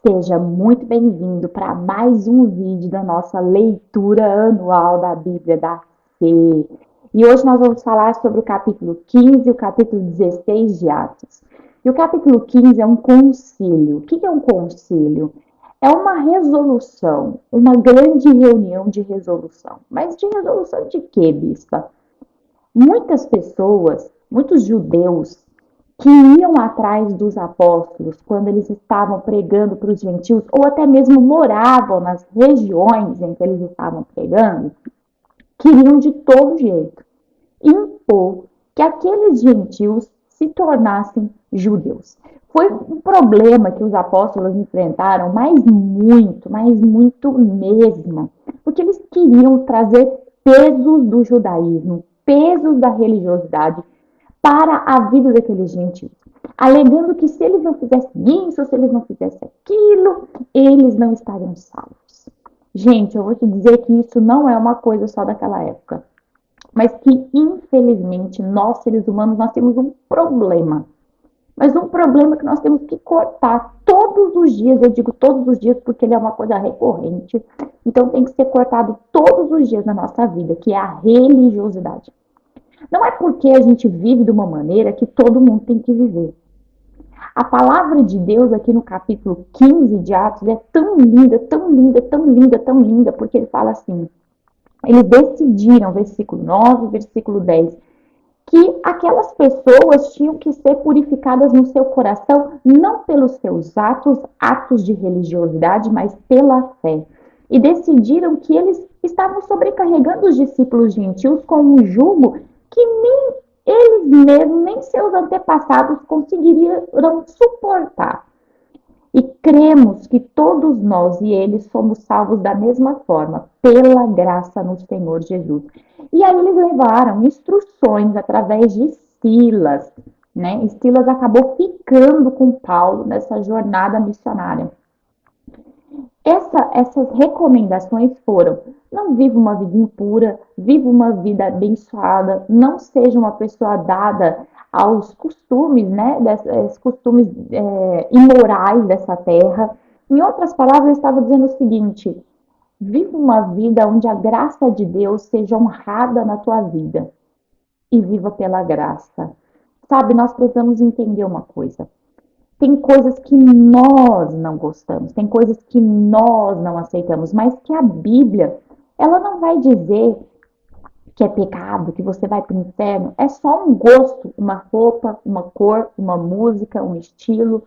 Seja muito bem-vindo para mais um vídeo da nossa leitura anual da Bíblia da C. E hoje nós vamos falar sobre o capítulo 15 e o capítulo 16 de Atos. E o capítulo 15 é um concílio. O que é um concílio? É uma resolução, uma grande reunião de resolução. Mas de resolução de quê, bispa? Muitas pessoas, muitos judeus, que iam atrás dos apóstolos quando eles estavam pregando para os gentios, ou até mesmo moravam nas regiões em que eles estavam pregando, queriam de todo jeito impor que aqueles gentios se tornassem judeus. Foi um problema que os apóstolos enfrentaram, mas muito mesmo, porque eles queriam trazer pesos do judaísmo, pesos da religiosidade para a vida daqueles gentios, alegando que se eles não fizessem isso, se eles não fizessem aquilo, eles não estariam salvos. Gente, eu vou te dizer que isso não é uma coisa só daquela época, mas que infelizmente nós, seres humanos, nós temos um problema. Mas um problema que nós temos que cortar todos os dias, eu digo todos os dias porque ele é uma coisa recorrente, então tem que ser cortado todos os dias na nossa vida, que é a religiosidade. Não é porque a gente vive de uma maneira que todo mundo tem que viver. A palavra de Deus aqui no capítulo 15 de Atos é tão linda, tão linda, tão linda, tão linda, porque ele fala assim, eles decidiram, versículo 9, versículo 10, que aquelas pessoas tinham que ser purificadas no seu coração, não pelos seus atos de religiosidade, mas pela fé. E decidiram que eles estavam sobrecarregando os discípulos gentios com um jugo que nem eles mesmos, nem seus antepassados conseguiriam suportar. E cremos que todos nós e eles somos salvos da mesma forma, pela graça no Senhor Jesus. E aí eles levaram instruções através de Silas, né? E Silas acabou ficando com Paulo nessa jornada missionária. Essas recomendações foram: não viva uma vida impura, viva uma vida abençoada, não seja uma pessoa dada aos costumes, né, costumes imorais dessa terra. Em outras palavras, ele estava dizendo o seguinte: viva uma vida onde a graça de Deus seja honrada na tua vida e viva pela graça. Sabe, nós precisamos entender uma coisa. Tem coisas que nós não gostamos, tem coisas que nós não aceitamos, mas que a Bíblia, ela não vai dizer que é pecado, que você vai para o inferno. É só um gosto, uma roupa, uma cor, uma música, um estilo.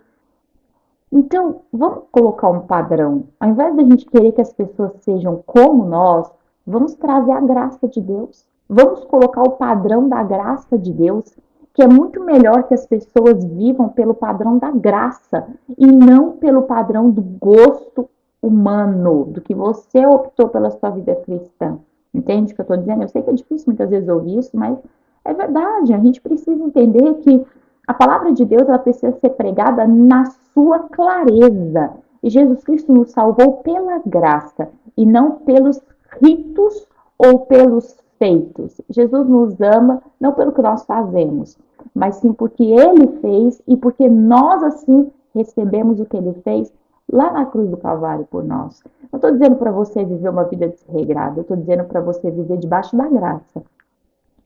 Então, vamos colocar um padrão. Ao invés da gente querer que as pessoas sejam como nós, vamos trazer a graça de Deus. Vamos colocar o padrão da graça de Deus, que é muito melhor que as pessoas vivam pelo padrão da graça e não pelo padrão do gosto humano, do que você optou pela sua vida cristã. Entende o que eu estou dizendo? Eu sei que é difícil muitas vezes ouvir isso, mas é verdade. A gente precisa entender que a palavra de Deus ela precisa ser pregada na sua clareza. E Jesus Cristo nos salvou pela graça e não pelos ritos ou pelos feitos. Jesus nos ama não pelo que nós fazemos, mas sim porque Ele fez e porque nós assim recebemos o que Ele fez lá na cruz do Calvário por nós. Não estou dizendo para você viver uma vida desregrada, eu estou dizendo para você viver debaixo da graça.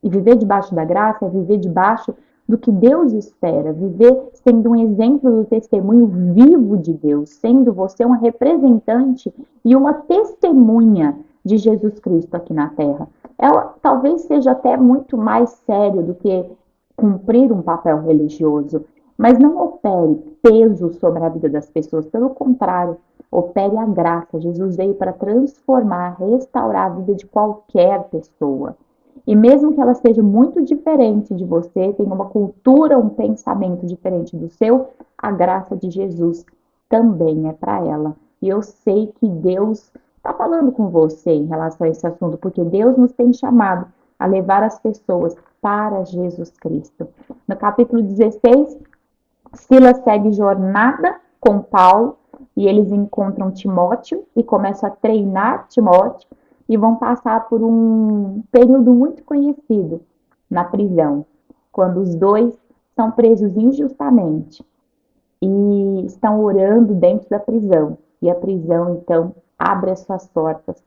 E viver debaixo da graça é viver debaixo do que Deus espera, viver sendo um exemplo do testemunho vivo de Deus, sendo você uma representante e uma testemunha de Jesus Cristo aqui na Terra. Ela talvez seja até muito mais sério do que cumprir um papel religioso, mas não opere peso sobre a vida das pessoas, pelo contrário, opere a graça. Jesus veio para transformar, restaurar a vida de qualquer pessoa. E mesmo que ela seja muito diferente de você, tenha uma cultura, um pensamento diferente do seu, a graça de Jesus também é para ela. E eu sei que Deus está falando com você em relação a esse assunto, porque Deus nos tem chamado a levar as pessoas para Jesus Cristo. No capítulo 16, Silas segue jornada com Paulo e eles encontram Timóteo e começam a treinar Timóteo e vão passar por um período muito conhecido na prisão, quando os dois são presos injustamente. E e estão orando dentro da prisão. E a prisão, então, abre as suas portas.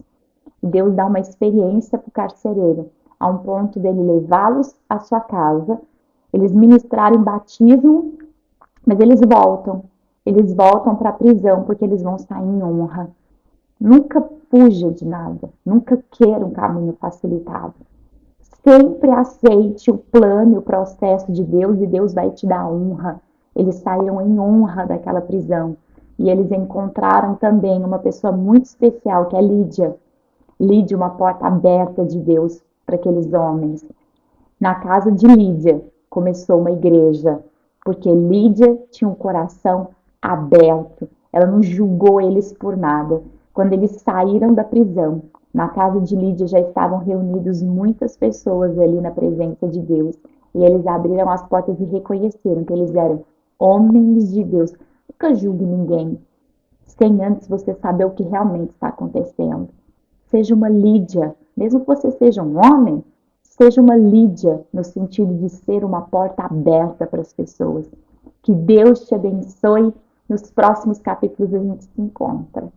Deus dá uma experiência para o carcereiro, a um ponto dele levá-los à sua casa, eles ministrarem batismo, mas eles voltam. Eles voltam para a prisão porque eles vão sair em honra. Nunca fuja de nada, nunca queira um caminho facilitado. Sempre aceite o plano e o processo de Deus e Deus vai te dar honra. Eles saíram em honra daquela prisão e eles encontraram também uma pessoa muito especial que é Lídia. Lídia, uma porta aberta de Deus para aqueles homens. Na casa de Lídia começou uma igreja, porque Lídia tinha um coração aberto. Ela não julgou eles por nada. Quando eles saíram da prisão, na casa de Lídia já estavam reunidos muitas pessoas ali na presença de Deus. E eles abriram as portas e reconheceram que eles eram homens de Deus. Nunca julgue ninguém sem antes você saber o que realmente está acontecendo. Seja uma Lídia, mesmo que você seja um homem, seja uma Lídia no sentido de ser uma porta aberta para as pessoas. Que Deus te abençoe. Nos próximos capítulos a gente se encontra.